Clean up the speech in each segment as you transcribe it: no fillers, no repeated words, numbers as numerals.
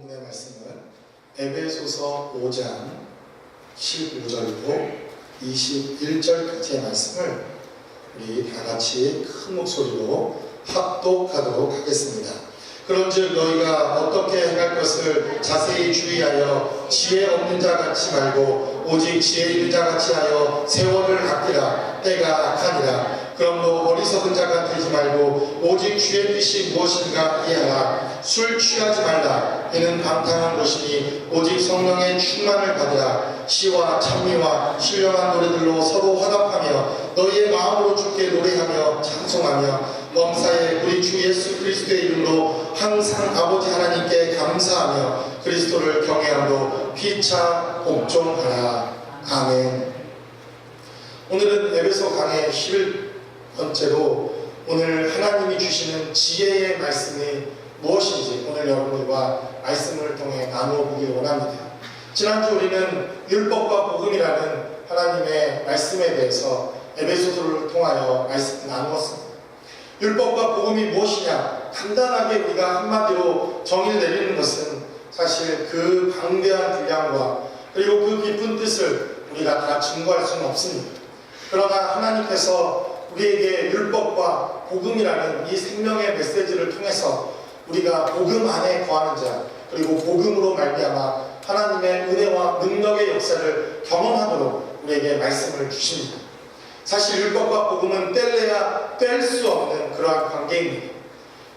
본문의 말씀은 에베소서 5장 15절로 21절까지의 말씀을 우리 다같이 큰 목소리로 합독하도록 하겠습니다. 그런즉 너희가 어떻게 행할 것을 자세히 주의하여 지혜 없는 자 같이 말고 오직 지혜 있는 자 같이 하여 세월을 아끼라. 때가 악하니라. 그러므로 어리석은 자가 되지 말고 오직 주의 뜻이 무엇인가 이해하라. 술 취하지 말라. 이는 방탕한 것이니 오직 성령의 충만을 받으라. 시와 찬미와 신령한 노래들로 서로 화답하며 너희의 마음으로 주께 노래하며 찬송하며 범사에 우리 주 예수 그리스도의 이름으로 항상 아버지 하나님께 감사하며 그리스도를 경외함으로 피차 복종하라. 아멘. 오늘은 에베소 강의 11번째로 오늘 하나님이 주시는 지혜의 말씀이 무엇인지 오늘 여러분들과 말씀을 통해 나누어 보길 원합니다. 지난주 우리는 율법과 복음이라는 하나님의 말씀에 대해서 에베소서를 통하여 말씀을 나누었습니다. 율법과 복음이 무엇이냐? 간단하게 우리가 한마디로 정의를 내리는 것은 사실 그 방대한 분량과 그리고 그 깊은 뜻을 우리가 다 증거할 수는 없습니다. 그러나 하나님께서 우리에게 율법과 복음이라는 이 생명의 메시지를 통해서 우리가 복음 안에 거하는 자 그리고 복음으로 말미암아 하나님의 은혜와 능력의 역사를 경험하도록 우리에게 말씀을 주십니다. 사실 율법과 복음은 뗄래야 뗄 수 없는 그러한 관계입니다.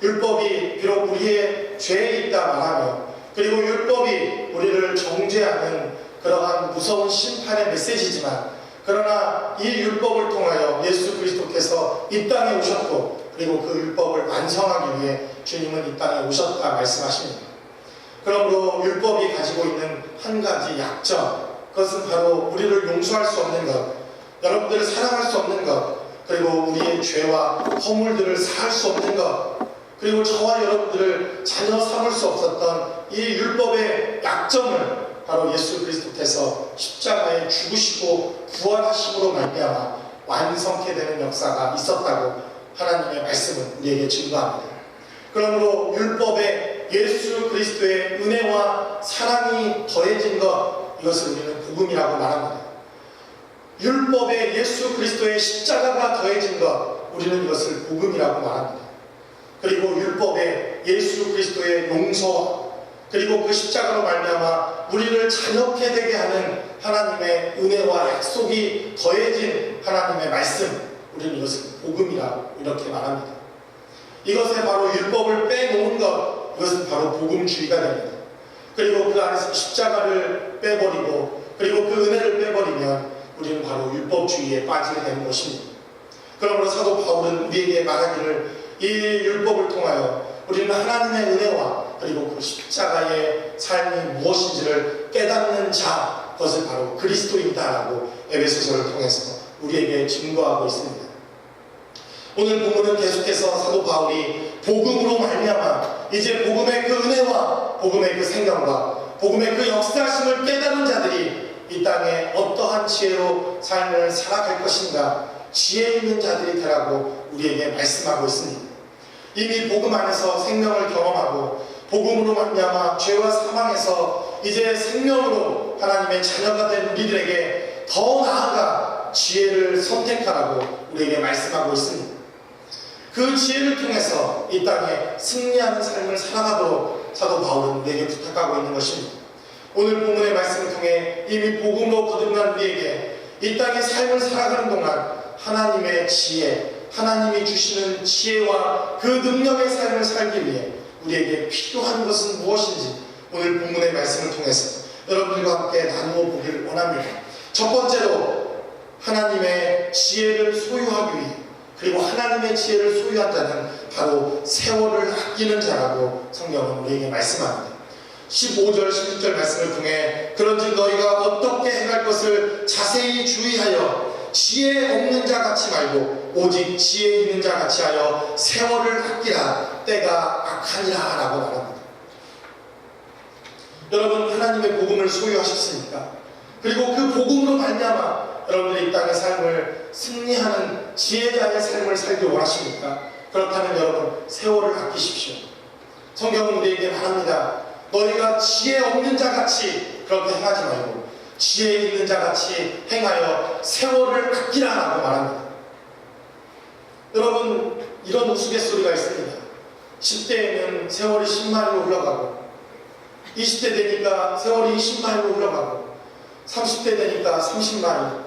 율법이 비록 우리의 죄에 있다 말하며 그리고 율법이 우리를 정죄하는 그러한 무서운 심판의 메시지지만 그러나 이 율법을 통하여 예수 그리스도께서 이 땅에 오셨고 그리고 그 율법을 완성하기 위해 주님은 이 땅에 오셨다 말씀하십니다. 그러므로 율법이 가지고 있는 한 가지 약점, 그것은 바로 우리를 용서할 수 없는 것, 여러분들을 사랑할 수 없는 것, 그리고 우리의 죄와 허물들을 사할 수 없는 것, 그리고 저와 여러분들을 전혀 삼을 수 없었던 이 율법의 약점을 바로 예수 그리스도께서 십자가에 죽으시고 부활하심으로 말미암아 완성케 되는 역사가 있었다고 하나님의 말씀은 우리에게 증거합니다. 그러므로 율법에 예수 그리스도의 은혜와 사랑이 더해진 것, 이것을 우리는 복음이라고 말합니다. 율법에 예수 그리스도의 십자가가 더해진 것, 우리는 이것을 복음이라고 말합니다. 그리고 율법에 예수 그리스도의 용서와 그리고 그 십자가로 말미암아 우리를 자녀케 되게 하는 하나님의 은혜와 약속이 더해진 하나님의 말씀, 우리는 이것을 복음이라고 이렇게 말합니다. 이것에 바로 율법을 빼놓은 것, 이것은 바로 복음주의가 됩니다. 그리고 그 안에서 십자가를 빼버리고 그리고 그 은혜를 빼버리면 우리는 바로 율법주의에 빠지게 되는 것입니다. 그러므로 사도 바울은 우리에게 말하기를 이 율법을 통하여 우리는 하나님의 은혜와 그리고 그 십자가의 삶이 무엇인지를 깨닫는 자, 그것을 바로 그리스도인다라고 에베소서를 통해서 우리에게 증거하고 있습니다. 오늘 본문은 계속해서 사도 바울이 복음으로 말미암아 이제 복음의 그 은혜와 복음의 그 생명과 복음의 그 역사심을 깨달은 자들이 이 땅에 어떠한 지혜로 삶을 살아갈 것인가, 지혜 있는 자들이 되라고 우리에게 말씀하고 있습니다. 이미 복음 안에서 생명을 경험하고 복음으로 말미암아 죄와 사망에서 이제 생명으로 하나님의 자녀가 된 우리들에게 더 나아가 지혜를 선택하라고 우리에게 말씀하고 있습니다. 그 지혜를 통해서 이 땅에 승리하는 삶을 살아가도록 사도 바울은 우리에게 부탁하고 있는 것입니다. 오늘 본문의 말씀을 통해 이미 복음으로 거듭난 우리에게 이 땅의 삶을 살아가는 동안 하나님의 지혜, 하나님이 주시는 지혜와 그 능력의 삶을 살기 위해 우리에게 필요한 것은 무엇인지 오늘 본문의 말씀을 통해서 여러분들과 함께 나누어 보기를 원합니다. 첫 번째로 하나님의 지혜를 소유하기 위해 그리고 하나님의 지혜를 소유한 자는 바로 세월을 아끼는 자라고 성경은 우리에게 말씀합니다. 15절 16절 말씀을 통해 그런즉 너희가 어떻게 행할 것을 자세히 주의하여 지혜 없는 자 같이 말고 오직 지혜 있는 자 같이 하여 세월을 아끼라. 때가 악하니라 라고 말합니다. 여러분, 하나님의 복음을 소유하셨습니까? 그리고 그 복음으로 말미암아 여러분들이 이 땅의 삶을 승리하는 지혜자의 삶을 살기 원하십니까? 그렇다면 여러분, 세월을 아끼십시오. 성경은 우리에게 말합니다. 너희가 지혜 없는 자같이 그렇게 행하지 말고 지혜 있는 자같이 행하여 세월을 아끼라라고 말합니다. 여러분, 이런 우스갯소리가 있습니다. 10대에는 세월이 10마일로 흘러가고 20대 되니까 세월이 20마일로 흘러가고 30대 되니까 30마일,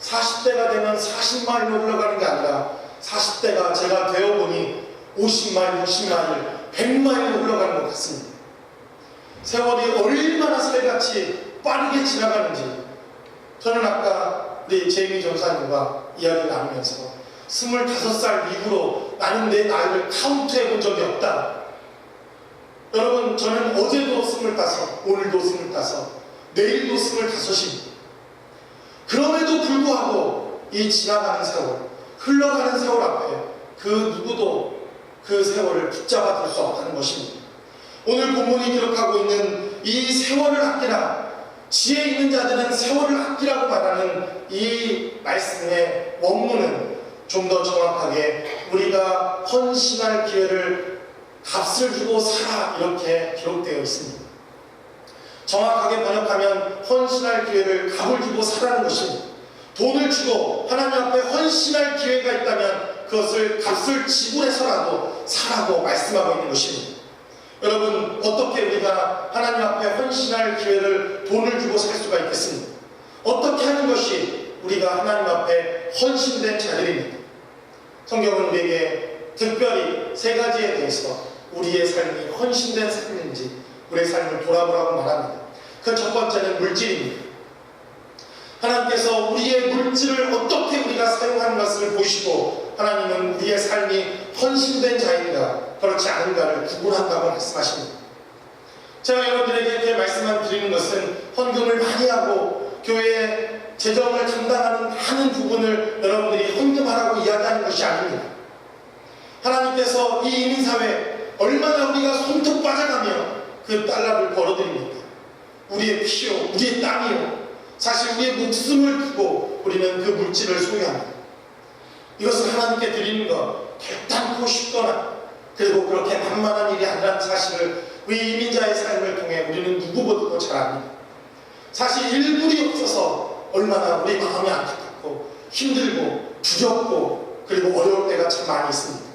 40대가 되면 40마일로 흘러가는 게 아니라 40대가 제가 되어보니 50마일, 60마일, 100마일로 흘러가는 것 같습니다. 세월이 얼마나 새같이 빠르게 지나가는지 저는 아까 우리 제이미 전사님과 이야기 나누면서 25살 이후로 나는 내 나이를 카운트해 본 적이 없다. 여러분, 저는 어제도 25, 오늘도 25, 내일도 25입니다. 그럼에도 불구하고 이 지나가는 세월, 흘러가는 세월 앞에 그 누구도 그 세월을 붙잡아 둘 수 없다는 것입니다. 오늘 본문이 기록하고 있는 이 세월을 아끼라, 지혜 있는 자들은 세월을 아끼라고 말하는 이 말씀의 원문은 좀 더 정확하게 우리가 헌신할 기회를 값을 주고 살아 이렇게 기록되어 있습니다. 정확하게 번역하면 헌신할 기회를 값을 주고 살아는 것입니다. 돈을 주고 하나님 앞에 헌신할 기회가 있다면 그것을 값을 지불해서라도 사라고 말씀하고 있는 것입니다. 여러분, 어떻게 우리가 하나님 앞에 헌신할 기회를 돈을 주고 살 수가 있겠습니까? 어떻게 하는 것이 우리가 하나님 앞에 헌신된 자들입니다. 성경은 우리에게 특별히 세 가지에 대해서 우리의 삶이 헌신된 삶인지 우리의 삶을 돌아보라고 말합니다. 그 첫 번째는 물질입니다. 하나님께서 우리의 물질을 어떻게 우리가 사용하는 것을 보시고 하나님은 우리의 삶이 헌신된 자인가 그렇지 않은가를 구분한다고 말씀하십니다. 제가 여러분들에게 이렇게 말씀을 드리는 것은 헌금을 많이 하고 교회에 재정을 담당하는 많은 부분을 여러분들이 헌금하라고 이야기하는 것이 아닙니다. 하나님께서 이 이민사회에 얼마나 우리가 손톱 빠져가며 그 달러를 벌어들입니까? 우리의 피요, 우리의 땀이요, 사실 우리의 목숨을 두고 우리는 그 물질을 소유합니다. 이것을 하나님께 드리는 것 결단코 쉽거나 그리고 그렇게 만만한 일이 아니라는 사실을 우리 이민자의 삶을 통해 우리는 누구보다도 잘 압니다. 사실 일불이 없어서 얼마나 우리 마음이 안타깝고 힘들고 두렵고 그리고 어려울 때가 참 많이 있습니다.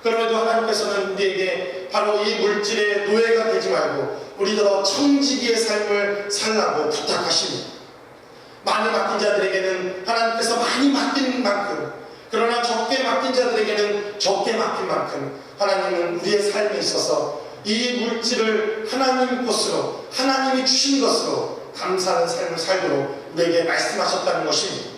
그럼에도 하나님께서는 우리에게 바로 이 물질의 노예가 되지 말고 우리더러 청지기의 삶을 살라고 부탁하십니다. 많이 맡긴 자들에게는 하나님께서 많이 맡긴 만큼, 그러나 적게 맡긴 자들에게는 적게 맡긴 만큼 하나님은 우리의 삶에 있어서 이 물질을 하나님 것으로, 하나님이 주신 것으로 감사하는 삶을 살도록 우리에게 말씀하셨다는 것입니다.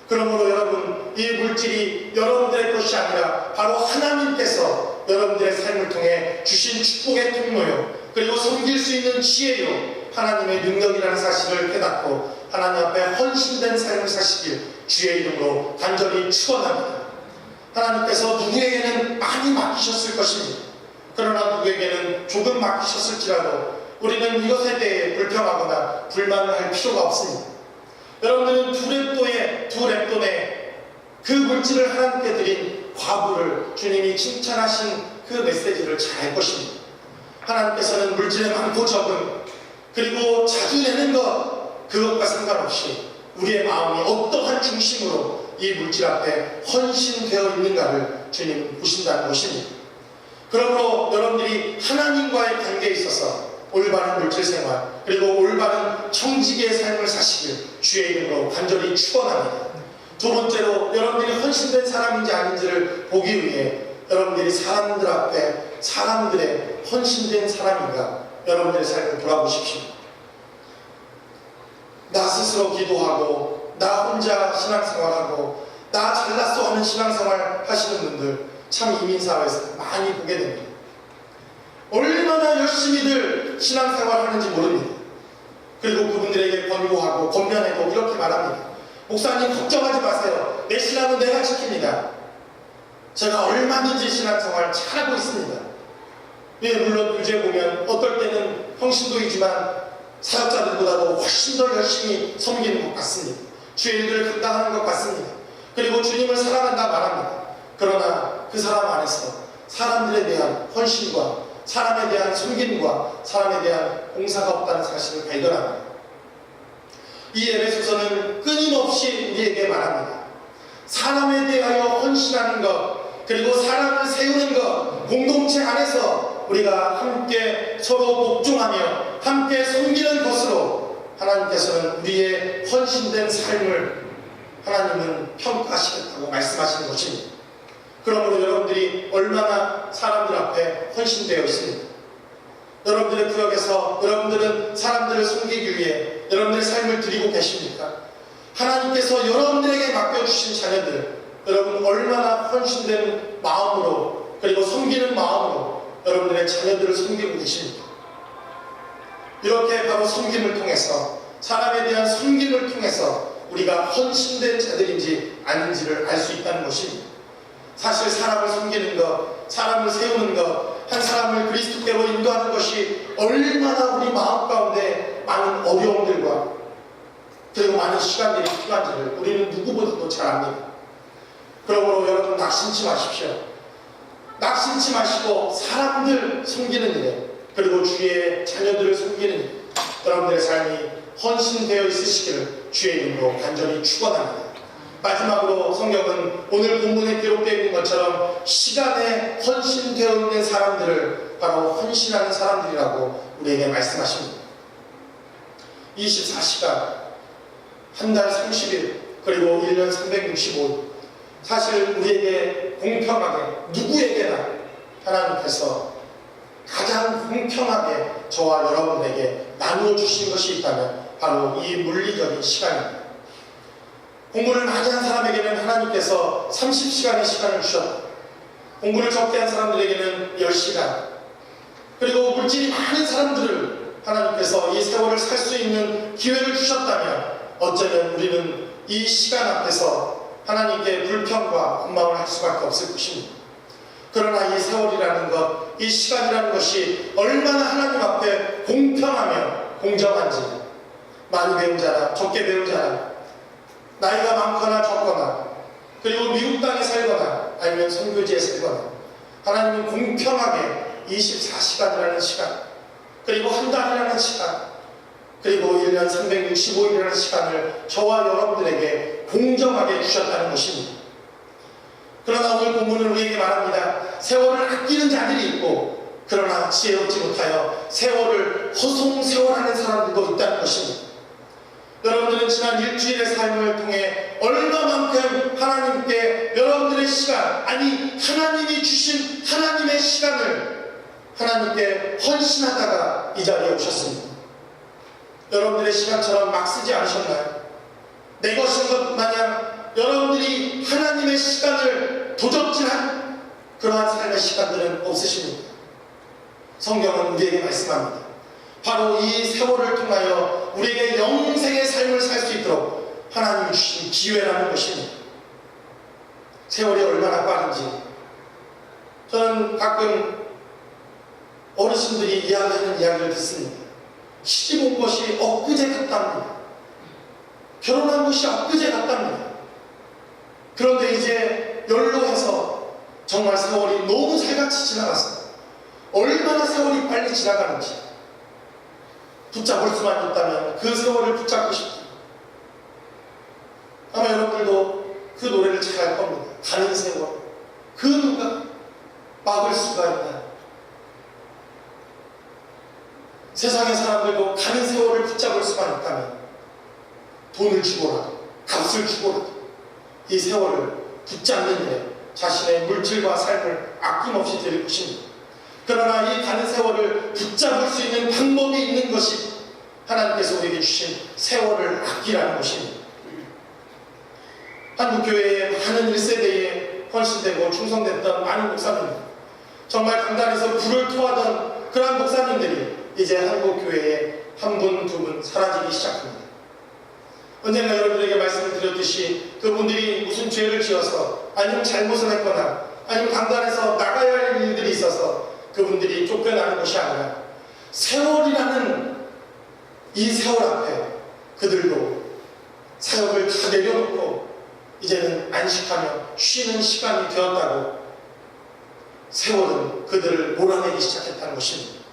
그러므로 여러분, 이 물질이 여러분들의 것이 아니라 바로 하나님께서 여러분들의 삶을 통해 주신 축복의 통로요, 그리고 섬길 수 있는 지혜요, 하나님의 능력이라는 사실을 깨닫고 하나님 앞에 헌신된 삶을 사시길 주의 이름으로 간절히 축원합니다. 하나님께서 누구에게는 많이 맡기셨을 것입니다. 그러나 누구에게는 조금 맡기셨을지라도 우리는 이것에 대해 불평하거나 불만을 할 필요가 없습니다. 여러분들은 두 렙돈의 그 물질을 하나님께 드린 과부를 주님이 칭찬하신 그 메시지를 잘 알 것입니다. 하나님께서는 물질의 많고 적음, 그리고 자주 내는 것, 그것과 상관없이 우리의 마음이 어떠한 중심으로 이 물질 앞에 헌신되어 있는가를 주님은 보신다는 것입니다. 그러므로 여러분들이 하나님과의 관계에 있어서 올바른 물질 생활, 그리고 올바른 청지기의 삶을 사시길 주의 이름으로 간절히 축원합니다. 두 번째로 여러분들이 헌신된 사람인지 아닌지를 보기 위해 여러분들이 사람들 앞에 사람들의 헌신된 사람인가 여러분들의 삶을 돌아보십시오. 나 스스로 기도하고 나 혼자 신앙생활하고 나 잘났어 하는 신앙생활 하시는 분들 참 이민사회에서 많이 보게 됩니다. 얼마나 열심히들 신앙생활 하는지 모릅니다. 그리고 그분들에게 권고하고 권면하고 이렇게 말합니다. 목사님 걱정하지 마세요. 내 신앙은 내가 지킵니다. 제가 얼마든지 신앙생활 잘하고 있습니다. 예, 물론 요새 보면 어떨 때는 평신도이지만 사역자들보다도 훨씬 더 열심히 섬기는 것 같습니다. 주의 일들을 감당하는 것 같습니다. 그리고 주님을 사랑한다 말합니다. 그러나 그 사람 안에서 사람들에 대한 헌신과 사람에 대한 섬김과 사람에 대한 봉사가 없다는 사실을 발견합니다. 이 에베소서는 끊임없이 우리에게 말합니다. 사람에 대하여 헌신하는 것, 그리고 사람을 세우는 것, 공동체 안에서 우리가 함께 서로 복종하며 함께 섬기는 것으로 하나님께서는 우리의 헌신된 삶을 하나님은 평가하시겠다고 말씀하시는 것입니다. 그러므로 여러분들이 얼마나 사람들 앞에 헌신되어 있습니까? 여러분들의 구역에서 여러분들은 사람들을 섬기기 위해 여러분들의 삶을 드리고 계십니까? 하나님께서 여러분들에게 맡겨주신 자녀들, 여러분 얼마나 헌신된 마음으로 그리고 섬기는 마음으로 여러분들의 자녀들을 섬기고 계십니까? 이렇게 바로 섬김을 통해서, 사람에 대한 섬김을 통해서 우리가 헌신된 자들인지 아닌지를 알 수 있다는 것입니다. 사실 사람을 섬기는 것, 사람을 세우는 것, 한 사람을 그리스도께로 인도하는 것이 얼마나 우리 마음 가운데 많은 어려움들과 그리고 많은 시간들이 필요한지를 우리는 누구보다도 잘 압니다. 그러므로 여러분 낙심치 마십시오. 낙심치 마시고 사람들 섬기는 일에, 그리고 주의 자녀들을 섬기는 일, 여러분들의 삶이 헌신되어 있으시기를 주의 이름으로 간절히 축원합니다. 마지막으로 성경은 오늘 본문에 기록되어 있는 것처럼 시간에 헌신되어 있는 사람들을 바로 헌신하는 사람들이라고 우리에게 말씀하십니다. 24시간, 한 달 30일, 그리고 1년 365일, 사실 우리에게 공평하게 누구에게나 하나님께서 가장 공평하게 저와 여러분에게 나누어 주신 것이 있다면 바로 이 물리적인 시간입니다. 공부를 많이 한 사람에게는 하나님께서 30시간의 시간을 주셨다. 공부를 적게 한 사람들에게는 10시간, 그리고 물질이 많은 사람들을 하나님께서 이 세월을 살 수 있는 기회를 주셨다면 어쩌면 우리는 이 시간 앞에서 하나님께 불평과 원망을 할 수밖에 없을 것입니다. 그러나 이 세월이라는 것, 이 시간이라는 것이 얼마나 하나님 앞에 공평하며 공정한지, 많이 배운 자나 적게 배운 자나, 나이가 많거나 적거나, 그리고 미국 땅에 살거나 아니면 선교지에 살거나, 하나님은 공평하게 24시간이라는 시간, 그리고 한 달이라는 시간, 그리고 1년 365일이라는 시간을 저와 여러분들에게 공정하게 주셨다는 것입니다. 그러나 오늘 본문은 우리에게 말합니다. 세월을 아끼는 자들이 있고, 그러나 지혜롭지 못하여 세월을 허송세월하는 사람들도 있다는 것입니다. 여러분들은 지난 일주일의 삶을 통해 얼마만큼 하나님께 여러분들의 시간, 아니 하나님이 주신 하나님의 시간을 하나님께 헌신하다가 이 자리에 오셨습니다. 여러분들의 시간처럼 막 쓰지 않으셨나요? 내 것인 것 마냥 여러분들이 하나님의 시간을 도적질한 그러한 삶의 시간들은 없으십니까? 성경은 우리에게 말씀합니다. 바로 이 세월을 통하여 우리에게 영생의 삶을 살 수 있도록 하나님이 주신 기회라는 것입니다. 세월이 얼마나 빠른지 저는 가끔 어르신들이 이야기하는 이야기를 듣습니다. 시집 온 것이 엊그제 같답니다. 결혼한 것이 엊그제 같답니다. 그런데 이제 연로해서 정말 세월이 너무 살같이 지나갔습니다. 얼마나 세월이 빨리 지나가는지 붙잡을 수만 있다면 그 세월을 붙잡고 싶습니다. 아마 여러분들도 그 노래를 잘 알 겁니다. 가는 세월, 그 누가 막을 수가 있나. 세상의 사람들도 가는 세월을 붙잡을 수만 있다면 돈을 주고라도, 값을 주고라도 이 세월을 붙잡는 일에 자신의 물질과 삶을 아낌없이 드릴 것입니다. 그러나 이 가는 세월을 붙잡을 수 있는 방법이 있는 것이 하나님께서 우리에게 주신 세월을 아끼라는 것입니다. 한국교회의 많은 1세대에 헌신되고 충성됐던 많은 목사님들, 정말 강단에서 불을 토하던 그러한 목사님들이 이제 한국교회에 한 분, 두 분 사라지기 시작합니다. 언젠가 여러분들에게 말씀을 드렸듯이 그분들이 무슨 죄를 지어서 아니면 잘못을 했거나 아니면 강단에서 나가야 할 일들이 있어서 그분들이 쫓겨나는 것이 아니라 세월이라는 이 세월 앞에 그들도 사역을 다 내려놓고 이제는 안식하며 쉬는 시간이 되었다고 세월은 그들을 몰아내기 시작했다는 것입니다.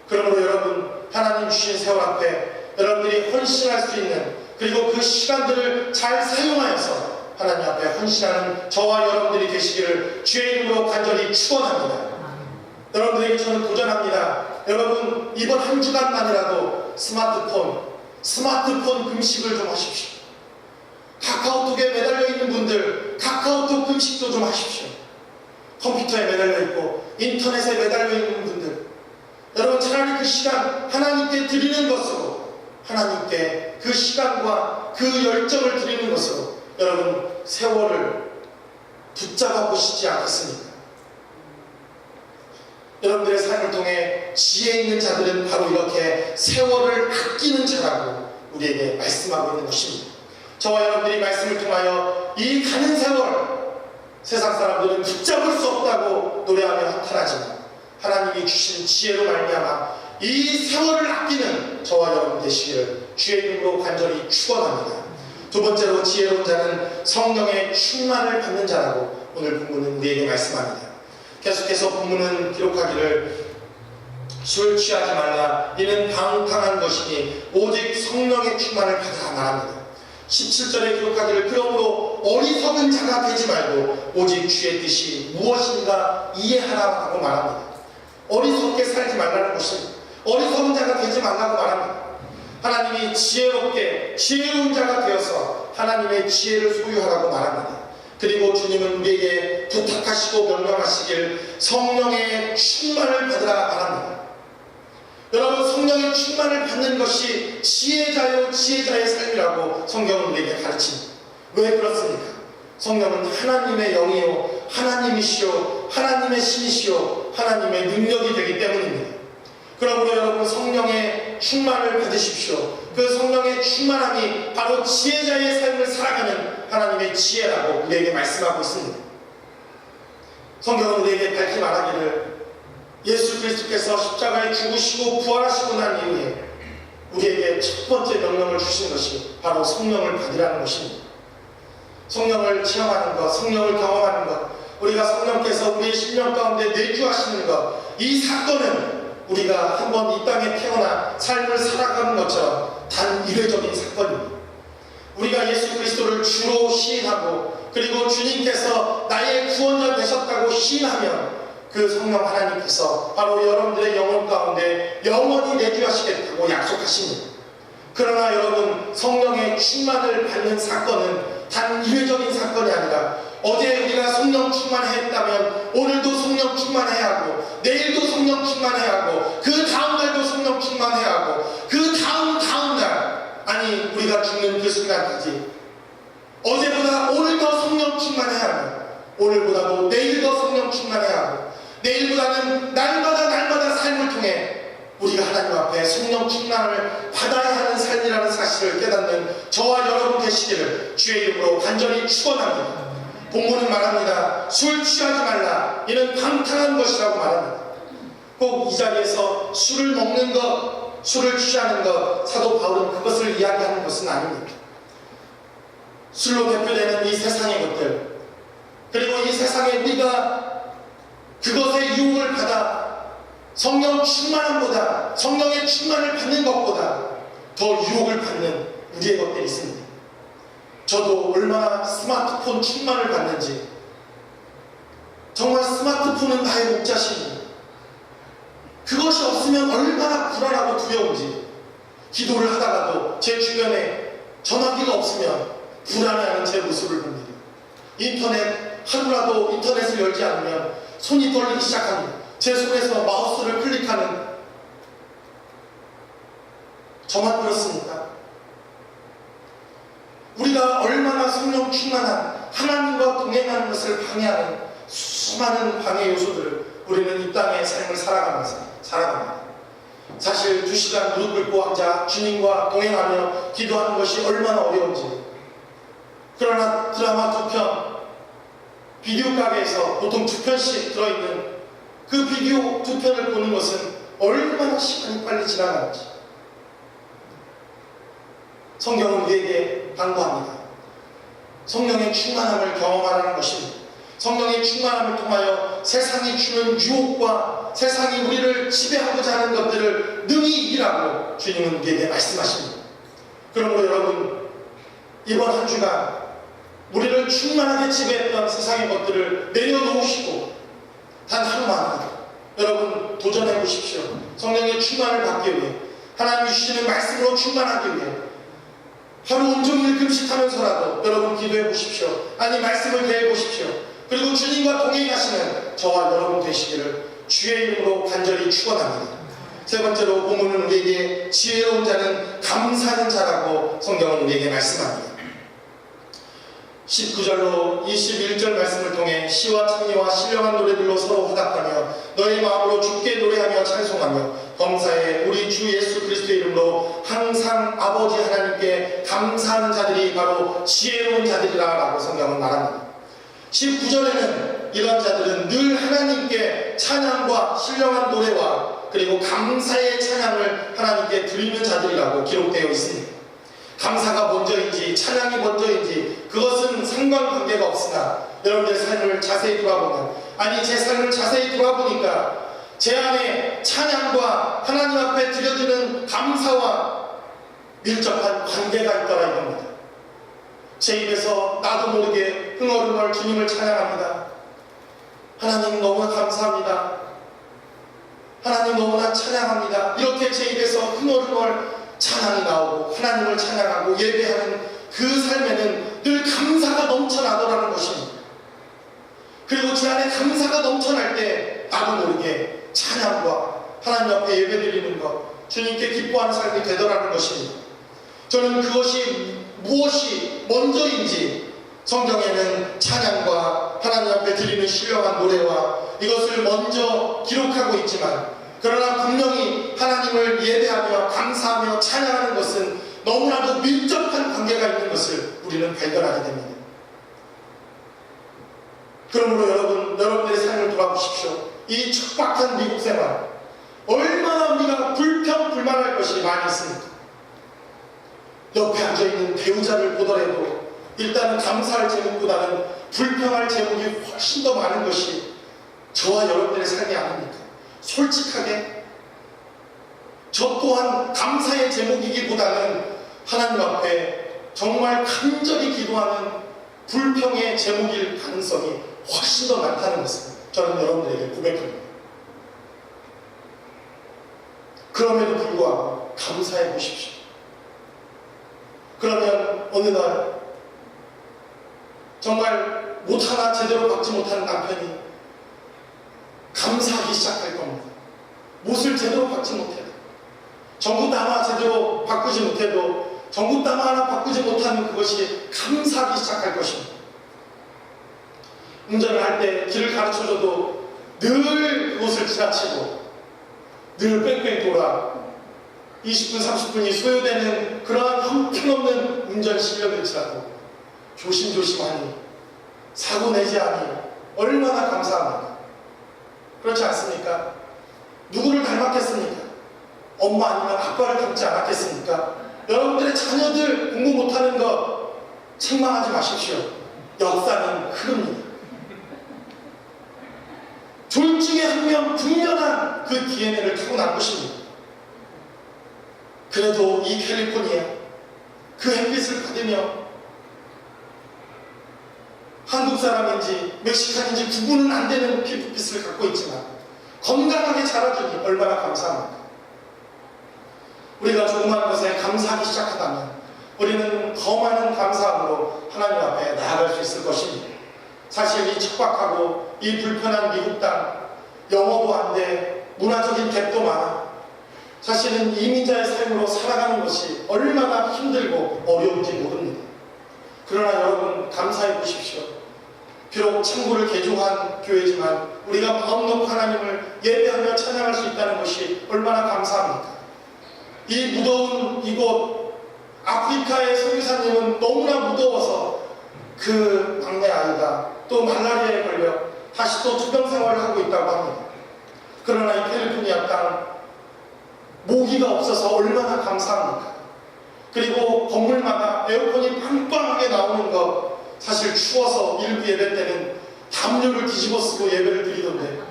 그러므로 여러분, 하나님 주신 세월 앞에 여러분들이 헌신할 수 있는, 그리고 그 시간들을 잘 사용하여서 하나님 앞에 헌신하는 저와 여러분들이 되시기를 주의 이름으로 간절히 축원합니다. 여러분들에게 저는 도전합니다. 여러분, 이번 한 주간만이라도 스마트폰 금식을 좀 하십시오. 카카오톡에 매달려 있는 분들, 카카오톡 금식도 좀 하십시오. 컴퓨터에 매달려 있고 인터넷에 매달려 있는 분들, 여러분, 차라리 그 시간 하나님께 드리는 것으로, 하나님께 그 시간과 그 열정을 드리는 것으로 여러분 세월을 붙잡아 보시지 않겠습니까? 여러분들의 삶을 통해 지혜 있는 자들은 바로 이렇게 세월을 아끼는 자라고 우리에게 말씀하고 있는 것입니다. 저와 여러분들이 말씀을 통하여 이 가는 세월, 세상 사람들은 붙잡을 수 없다고 노래하며 한탄하지만 하나님이 주신 지혜로 말미암아 이 세월을 아끼는 저와 여러분 되시기를 주의 이름으로 간절히 축원합니다. 두 번째로, 지혜로운 자는 성령의 충만을 받는 자라고 오늘 본문은 우리에게 말씀합니다. 계속해서 본문은 기록하기를 술 취하지 말라, 이는 방탕한 것이니 오직 성령의 충만을 받으라 말합니다. 17절에 기록하기를 그러므로 어리석은 자가 되지 말고 오직 주의 뜻이 무엇인가 이해하라고 말합니다. 어리석게 살지 말라는 것입니다. 어리석은 자가 되지 말라고 말합니다. 하나님이 지혜롭게 지혜로운 자가 되어서 하나님의 지혜를 소유하라고 말합니다. 그리고 주님은 우리에게 부탁하시고 명령하시길 성령의 충만을 받으라 말합니다. 여러분, 성령의 충만을 받는 것이 지혜자요 지혜자의 삶이라고 성경은 우리에게 가르칩니다. 왜 그렇습니까? 성령은 하나님의 영이요 하나님이시요 하나님의 신이시요 하나님의 능력이 되기 때문입니다. 그러므로 여러분, 성령의 충만을 받으십시오. 그 성령의 충만함이 바로 지혜자의 삶을 살아가는 하나님의 지혜라고 우리에게 말씀하고 있습니다. 성경은 우리에게 밝히 말하기를 예수 그리스도께서 십자가에 죽으시고 부활하시고 난 이후에 우리에게 첫 번째 명령을 주신 것이 바로 성령을 받으라는 것입니다. 성령을 체험하는 것, 성령을 경험하는 것, 우리가 성령께서 우리의 심령 가운데 내주하시는 것, 이 사건은 우리가 한번 이 땅에 태어나 삶을 살아가는 것처럼 단 이례적인 사건입니다. 우리가 예수 그리스도를 주로 시인하고 그리고 주님께서 나의 구원자 되셨다고 시인하면 그 성령 하나님께서 바로 여러분들의 영혼 가운데 영원히 내주하시겠다고 약속하십니다. 그러나 여러분, 성령의 충만을 받는 사건은 단 이례적인 사건이 아니라 어제 우리가 성령 충만했다면 오늘도 성령 충만해야 하고 내일도 성령 충만해야 하고 그 다음 날도 성령 충만해야 하고 그 다음 날, 아니 우리가 죽는 그 순간까지 어제보다 오늘 더 성령 충만해야 하고 오늘보다도 내일 더 성령 충만해야 하고 내일보다는 날마다 삶을 통해 우리가 하나님 앞에 성령 충만을 받아야 하는 삶이라는 사실을 깨닫는 저와 여러분 되시기를 주의 이름으로 간절히 축원합니다. 본문은 말합니다. 술 취하지 말라, 이는 방탕한 것이라고 말합니다. 꼭 이 자리에서 술을 먹는 것, 술을 취하는 것, 사도 바울은 그것을 이야기하는 것은 아닙니다. 술로 대표되는 이 세상의 것들, 그리고 이 세상에 우리가 그것의 유혹을 받아 성령 충만함보다, 성령의 충만을 받는 것보다 더 유혹을 받는 우리의 것들이 있습니다. 저도 얼마나 스마트폰 충만을 받는지, 정말 스마트폰은 나의 목자신이, 그것이 없으면 얼마나 불안하고 두려운지, 기도를 하다가도 제 주변에 전화기가 없으면 불안해하는 제 모습을 봅니다. 하루라도 인터넷을 열지 않으면 손이 떨리기 시작합니다. 제 손에서 마우스를 클릭하는, 저만 그렇습니까? 우리가 얼마나 성령 충만한 하나님과 동행하는 것을 방해하는 수많은 방해 요소들을 우리는 이 땅의 삶을 살아갑니다. 사실 2시간 무릎 꿇고 앉아 주님과 동행하며 기도하는 것이 얼마나 어려운지, 그러나 드라마 2편, 비디오 가게에서 보통 2편씩 들어있는 그 비디오 2편을 보는 것은 얼마나 시간이 빨리 지나가는지 성경은 우리에게 당부합니다. 성령의 충만함을 경험하라는 것입니다. 성령의 충만함을 통하여 세상이 주는 유혹과 세상이 우리를 지배하고자 하는 것들을 능히 이기라고 주님은 우리에게 말씀하십니다. 그러므로 여러분, 이번 한 주간 우리를 충만하게 지배했던 세상의 것들을 내려놓으시고 단 하루만 여러분 도전해 보십시오. 성령의 충만을 받기 위해, 하나님이 주시는 말씀으로 충만하기 위해 하루 온종일 금식하면서라도 여러분 기도해 보십시오. 아니, 말씀을 대해 보십시오. 그리고 주님과 동행하시는 저와 여러분 되시기를 주의 이름으로 간절히 축원합니다. 세 번째로 본문은 우리에게 지혜로운 자는 감사하는 자라고 성경은 우리에게 말씀합니다. 19절로 21절 말씀을 통해 시와 찬미와 신령한 노래들로 서로 화답하며 너의 마음으로 주께 노래하며 찬송하며 범사에 우리 주 예수 그리스도의 이름으로 항상 아버지 하나님께 감사하는 자들이 바로 지혜로운 자들이라 라고 성경은 말합니다. 19절에는 이런 자들은 늘 하나님께 찬양과 신령한 노래와 그리고 감사의 찬양을 하나님께 드리는 자들이라고 기록되어 있습니다. 감사가 먼저인지 찬양이 먼저인지 그것은 상관관계가 없으나 여러분들의 삶을 자세히 돌아보면, 아니 제 삶을 자세히 돌아보니까 제 안에 찬양과 하나님 앞에 드려지는 감사와 밀접한 관계가 있더라 이겁니다. 제 입에서 나도 모르게 흥얼흥얼 주님을 찬양합니다. 하나님 너무나 감사합니다. 하나님 너무나 찬양합니다. 이렇게 제 입에서 흥얼흥얼 찬양이 나오고 하나님을 찬양하고 예배하는 그 삶에는 늘 감사가 넘쳐나더라는 것입니다. 그리고 제 안에 감사가 넘쳐날 때 나도 모르게 찬양과 하나님 앞에 예배드리는 것, 주님께 기뻐하는 삶이 되더라는 것입니다. 저는 그것이 무엇이 먼저인지 성경에는 찬양과 하나님 앞에 드리는 신령한 노래와 이것을 먼저 기록하고 있지만, 그러나 분명히 하나님을 예배하며 감사하며 찬양하는 것은 너무나도 밀접한 관계가 있는 것을 우리는 발견하게 됩니다. 그러므로 여러분들의 삶을 돌아보십시오. 이 척박한 미국 생활, 얼마나 우리가 불평불만할 것이 많이 있습니까? 옆에 앉아있는 배우자를 보더라도 일단은 감사할 제목보다는 불평할 제목이 훨씬 더 많은 것이 저와 여러분들의 삶이 아닙니까? 솔직하게 저 또한 감사의 제목이기보다는 하나님 앞에 정말 간절히 기도하는 불평의 제목일 가능성이 훨씬 더 많다는 것을 저는 여러분들에게 고백합니다. 그럼에도 불구하고 감사해 보십시오. 그러면 어느 날 정말 못 하나 제대로 받지 못하는 남편이 감사하기 시작할 겁니다. 못을 제대로 받지 못해도, 전구 담아 제대로 바꾸지 못해도 전구 담아 하나 바꾸지 못하는 그것이 감사하기 시작할 것입니다. 운전을 할 때 길을 가르쳐줘도 늘 그곳을 지나치고 늘 뺑뺑 돌아 20분 30분이 소요되는 그러한 형편없는 운전 실력일지라도 조심조심하니 사고 내지 않니 얼마나 감사합니까? 그렇지 않습니까? 누구를 닮았겠습니까? 엄마 아니면 아빠를 닮지 않았겠습니까? 여러분들의 자녀들 공부 못하는 거 책망하지 마십시오. 역사는 흐릅니다. 둘 중에 한 명 분명한 그 DNA를 타고난 것입니다. 그래도 이 캘리포니아 그 햇빛을 받으며 한국 사람인지 멕시칸인지 구분은 안 되는 피부빛을 갖고 있지만 건강하게 자라주니 얼마나 감사합니까? 우리가 조그마한 것에 감사하기 시작하다면 우리는 더 많은 감사함으로 하나님 앞에 나아갈 수 있을 것입니다. 사실 이 척박하고 이 불편한 미국 땅, 영어도 안 돼, 문화적인 갭도 많아. 사실은 이민자의 삶으로 살아가는 것이 얼마나 힘들고 어려운지 모릅니다. 그러나 여러분 감사해 보십시오. 비록 창고를 개조한 교회지만 우리가 마음 놓고 하나님을 예배하며 찬양할 수 있다는 것이 얼마나 감사합니까? 이 무더운 이곳 아프리카의 선교사님은 너무나 무더워서 그 막내 아이가 또 말라리아에 걸려 다시 또 투병 생활을 하고 있다고 합니다. 그러나 이 캘리포니아 땅 모기가 없어서 얼마나 감사합니까? 그리고 건물마다 에어컨이 빵빵하게 나오는 것, 사실 추워서 일부 예배 때는 담요를 뒤집어 쓰고 예배를 드리던데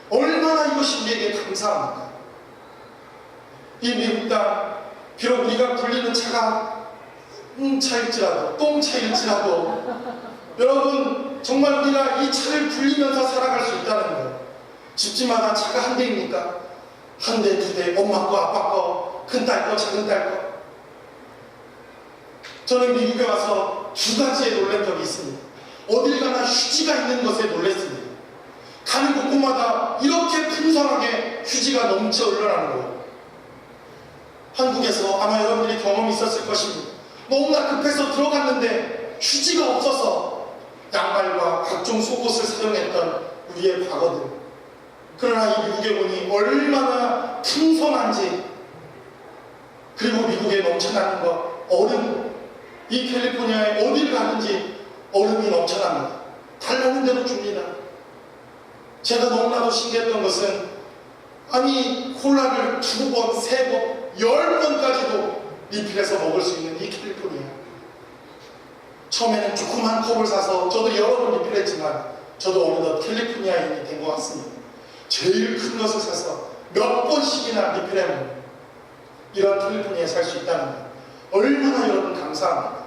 얼마나 이것이 우리에게 감사합니까? 이 미국 땅, 비록 우리가 불리는 차가 차일지라도, 똥차일지라도 여러분 정말 우리가 이 차를 불리면서 살아갈 수 있다는 거예요. 집집마다 차가 한 대입니까? 한 대, 두 대, 엄마 거, 아빠 거, 큰딸 거, 작은딸 거. 저는 미국에 와서 두 가지에 놀란 적이 있습니다. 어딜 가나 휴지가 있는 것에 놀랐습니다. 가는 곳곳마다 이렇게 풍성하게 휴지가 넘쳐 흘러나는 거예요. 한국에서 아마 여러분들이 경험이 있었을 것입니다. 너무나 급해서 들어갔는데 휴지가 없어서 양말과 각종 속옷을 사용했던 우리의 과거들. 그러나 이 미국에 보니 얼마나 풍성한지, 그리고 미국에 넘쳐나는 것, 얼음. 이 캘리포니아에 어딜 가든지 얼음이 넘쳐납니다. 달라는 대로 줍니다. 제가 너무나도 신기했던 것은 아니 콜라를 2번, 3번, 10번까지도 리필해서 먹을 수 있는 이 캘리포니아. 처음에는 조그만 컵을 사서 저도 여러 번 리필했지만 저도 어느덧 캘리포니아인이 된 것 같습니다. 제일 큰 것을 사서 몇 번씩이나 리필해 먹는 이런 캘리포니아에 살 수 있다는 것, 얼마나 여러분 감사합니다.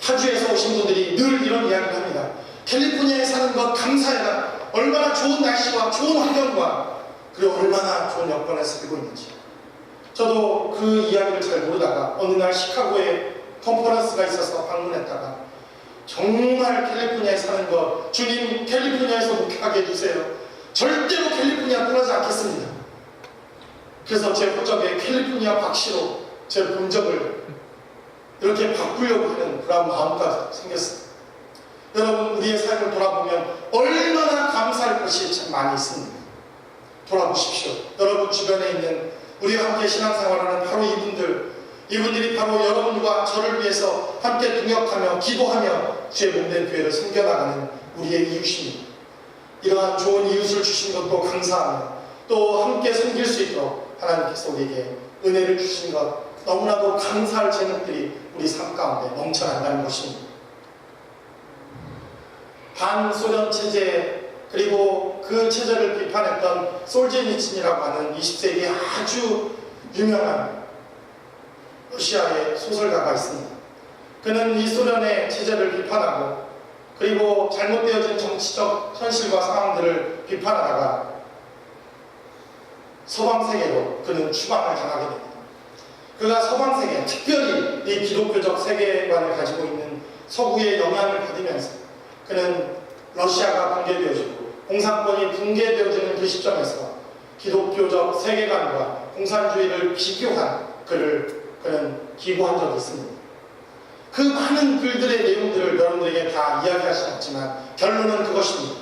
타주에서 오신 분들이 늘 이런 이야기를 합니다. 캘리포니아에 사는 것 감사해라. 얼마나 좋은 날씨와 좋은 환경과 그리고 얼마나 좋은 여건에 살고 있는지. 저도 그 이야기를 잘 모르다가 어느 날 시카고에 컨퍼런스가 있어서 방문했다가 정말 캘리포니아에 사는 것, 주님 캘리포니아에서 목회하게 해주세요. 절대로 캘리포니아 떠나지 않겠습니다. 그래서 제 호적에 캘리포니아 박씨로 제 본적을 이렇게 바꾸려고 하는 그런 마음까지 생겼어요. 여러분 우리의 삶을 돌아보면 얼마나 감사할 것이 참 많이 있습니다. 돌아보십시오. 여러분 주변에 있는 우리와 함께 신앙생활하는 바로 이분들이 바로 여러분과 저를 위해서 함께 동역하며 기도하며 주의 몸된 교회를 섬겨나가는 우리의 이웃입니다. 이러한 좋은 이웃을 주신 것도 감사하며 또 함께 섬길 수 있도록 하나님께서 우리에게 은혜를 주신 것 너무나도 감사할 제목들이 우리 삶 가운데 넘쳐난다는 것입니다. 반소련 체제, 그리고 그 체제를 비판했던 솔제니친이라고 하는 20세기의 아주 유명한 러시아의 소설가가 있습니다. 그는 이 소련의 체제를 비판하고 그리고 잘못되어진 정치적 현실과 상황들을 비판하다가 서방세계로 그는 추방을 당하게 됩니다. 그가 서방세계, 특별히 이 기독교적 세계관을 가지고 있는 서구의 영향을 받으면서 그는 러시아가 붕괴되어지고 공산권이 붕괴되어지는 그 시점에서 기독교적 세계관과 공산주의를 비교한 그는 기고한 적이 있습니다. 그 많은 글들의 내용들을 여러분들에게 다 이야기하지 않지만 결론은 그것입니다.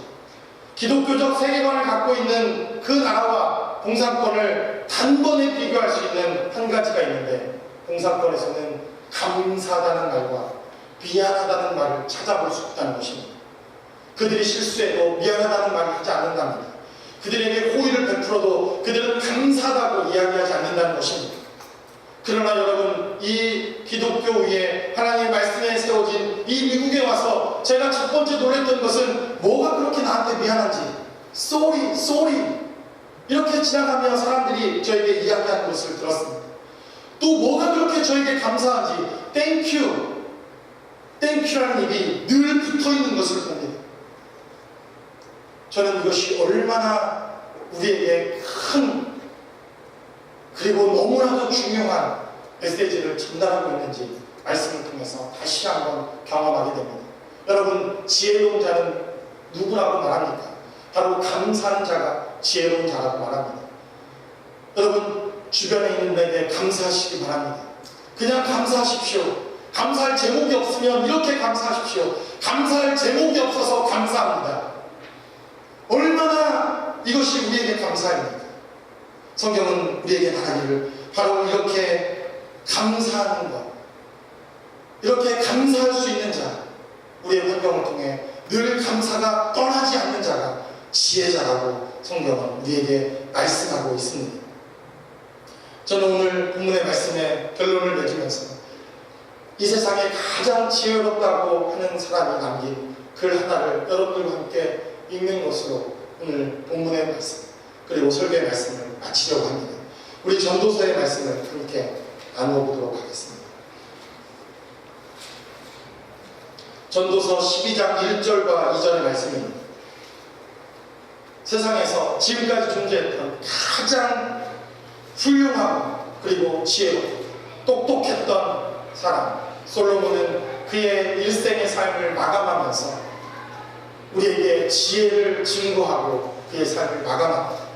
기독교적 세계관을 갖고 있는 그 나라와 공산권을 단번에 비교할 수 있는 한 가지가 있는데, 공산권에서는 감사하다는 말과 미안하다는 말을 찾아볼 수 없다는 것입니다. 그들이 실수해도 미안하다는 말을 하지 않는답니다. 그들에게 호의를 베풀어도 그들은 감사하다고 이야기하지 않는다는 것입니다. 그러나 여러분, 이 기독교 위에 하나님의 말씀에 세워진 이 미국에 와서 제가 첫 번째 놀랐던 것은 뭐가 그렇게 나한테 미안한지, sorry 이렇게 지나가며 사람들이 저에게 이야기하는 것을 들었습니다. 또 뭐가 그렇게 저에게 감사한지 땡큐라는 입이 늘 붙어있는 것을 봅니다. 저는 이것이 얼마나 우리에게 큰 그리고 너무나도 중요한 메시지를 전달하고 있는지 말씀을 통해서 다시 한번 경험하게 됩니다. 여러분, 지혜로운 자는 누구라고 말합니까? 바로 감사하는 자가 지혜로운 자라고 말합니다. 여러분, 주변에 있는 분에게 감사하시기 바랍니다. 그냥 감사하십시오. 감사할 제목이 없으면 이렇게 감사하십시오. 감사할 제목이 없어서 감사합니다. 얼마나 이것이 우리에게 감사입니까? 성경은 우리에게 말하기를 바로 이렇게 감사하는 것, 이렇게 감사할 수 있는 자, 우리의 환경을 통해 늘 감사가 떠나지 않는 자가 지혜자라고 성경은 우리에게 말씀하고 있습니다. 저는 오늘 본문의 말씀에 결론을 맺으면서 이 세상에 가장 지혜롭다고 하는 사람이 남긴 글 하나를 여러분들과 함께 읽는 것으로 오늘 본문의 말씀 그리고 설교의 말씀을 마치려고 합니다. 우리 전도서의 말씀을 함께 나누어보도록 하겠습니다. 전도서 12장 1절과 2절의 말씀입니다. 세상에서 지금까지 존재했던 가장 훌륭하고 그리고 지혜롭고 똑똑했던 사람 솔로몬은 그의 일생의 삶을 마감하면서 우리에게 지혜를 증거하고 그의 삶을 마감합니다.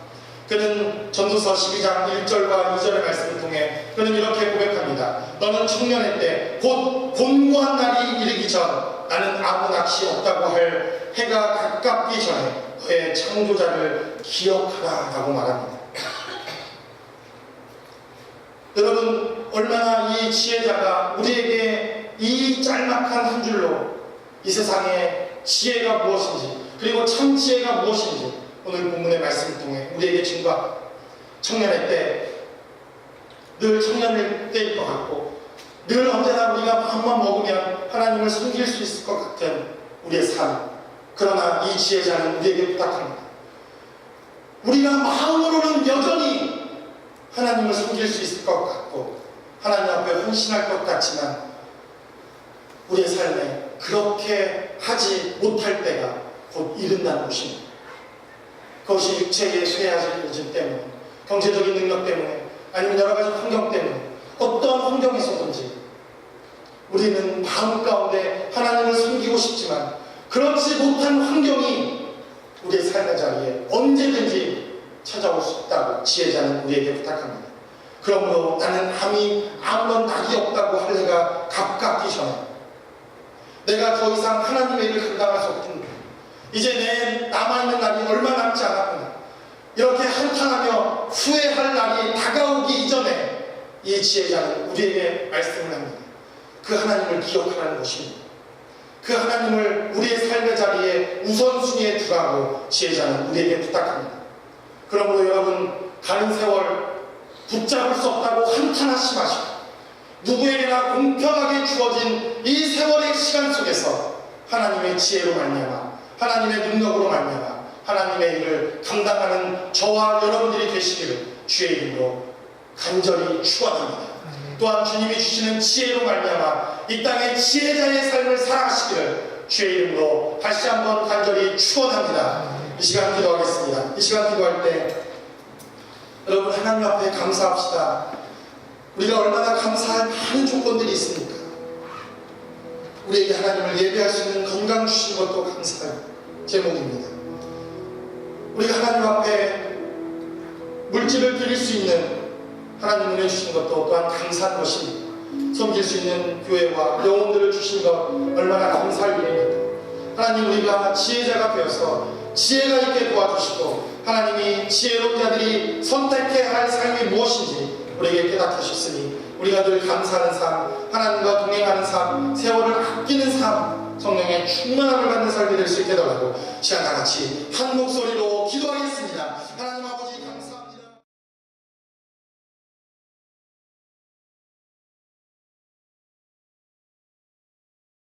그는 전도서 12장 1절과 2절의 말씀을 통해 그는 이렇게 고백합니다. 너는 청년의 때 곧 곤고한 날이 이르기 전 나는 아무 낚시 없다고 할 해가 가깝기 전에 너의 창조자를 기억하라 라고 말합니다. 여러분, 얼마나 이 지혜자가 우리에게 이 짤막한 한 줄로 이 세상의 지혜가 무엇인지 그리고 참 지혜가 무엇인지 오늘 본문의 말씀을 통해 우리에게 증거합니다. 청년의 때 늘 청년일 때일 것 같고 늘 언제나 우리가 마음만 먹으면 하나님을 섬길 수 있을 것 같은 우리의 삶. 그러나 이 지혜자는 우리에게 부탁합니다. 우리가 마음으로는 여전히 하나님을 섬길 수 있을 것 같고 하나님 앞에 헌신할 것 같지만 우리의 삶에 그렇게 하지 못할 때가 곧 이른다는 것입니다. 그것이 육체의 쇠해짐 때문에 경제적인 능력 때문에 아니면 여러 가지 환경 때문에 어떤 환경에서든지 우리는 마음 가운데 하나님을 섬기고 싶지만 그렇지 못한 환경이 우리의 삶의 자리에 언제든지 찾아올 수 있다고 지혜자는 우리에게 부탁합니다. 그러므로 나는 감히 아무런 낙이 없다고 할 해가 가깝기 전에 내가 더 이상 하나님의 일을 감당할 수 없군요. 이제 내 남아있는 날이 얼마 남지 않았구나. 이렇게 한탄하며 후회할 날이 다가오기 이전에 이 지혜자는 우리에게 말씀을 합니다. 그 하나님을 기억하라는 것입니다. 그 하나님을 우리의 삶의 자리에 우선순위에 두라고 지혜자는 우리에게 부탁합니다. 그러므로 여러분, 가는 세월 붙잡을 수 없다고 한탄하지 마시고 누구에게나 공평하게 주어진 이 세월의 시간 속에서 하나님의 지혜로 말미암아 하나님의 능력으로 말미암아 하나님의 일을 감당하는 저와 여러분들이 되시기를 주의 이름으로 간절히 축원합니다. 또한 주님이 주시는 지혜로 말미암아 이 땅의 지혜자의 삶을 살아가시기를 주의 이름으로 다시 한번 간절히 축원합니다. 이 시간 기도하겠습니다. 이 시간 기도할 때 여러분 하나님 앞에 감사합시다. 우리가 얼마나 감사할 많은 조건들이 있습니까? 우리에게 하나님을 예배할 수 있는 건강 주신 것도 감사할 제목입니다. 우리가 하나님 앞에 물질을 드릴 수 있는 하나님 은혜 주신 것도 또한 감사한 것입니다. 섬길 수 있는 교회와 영혼들을 주신 것 얼마나 감사할 일입니다. 하나님, 우리가 지혜자가 되어서 지혜가 있게 도와주시고 하나님이 지혜로운 자들이 선택해야 할 삶이 무엇인지 우리에게 깨닫게 하셨으니 우리가 늘 감사하는 삶, 하나님과 동행하는 삶, 세월을 아끼는 삶, 성령의 충만함을 받는 삶이 될 수 있게 해달라고 시간 다 같이 한 목소리로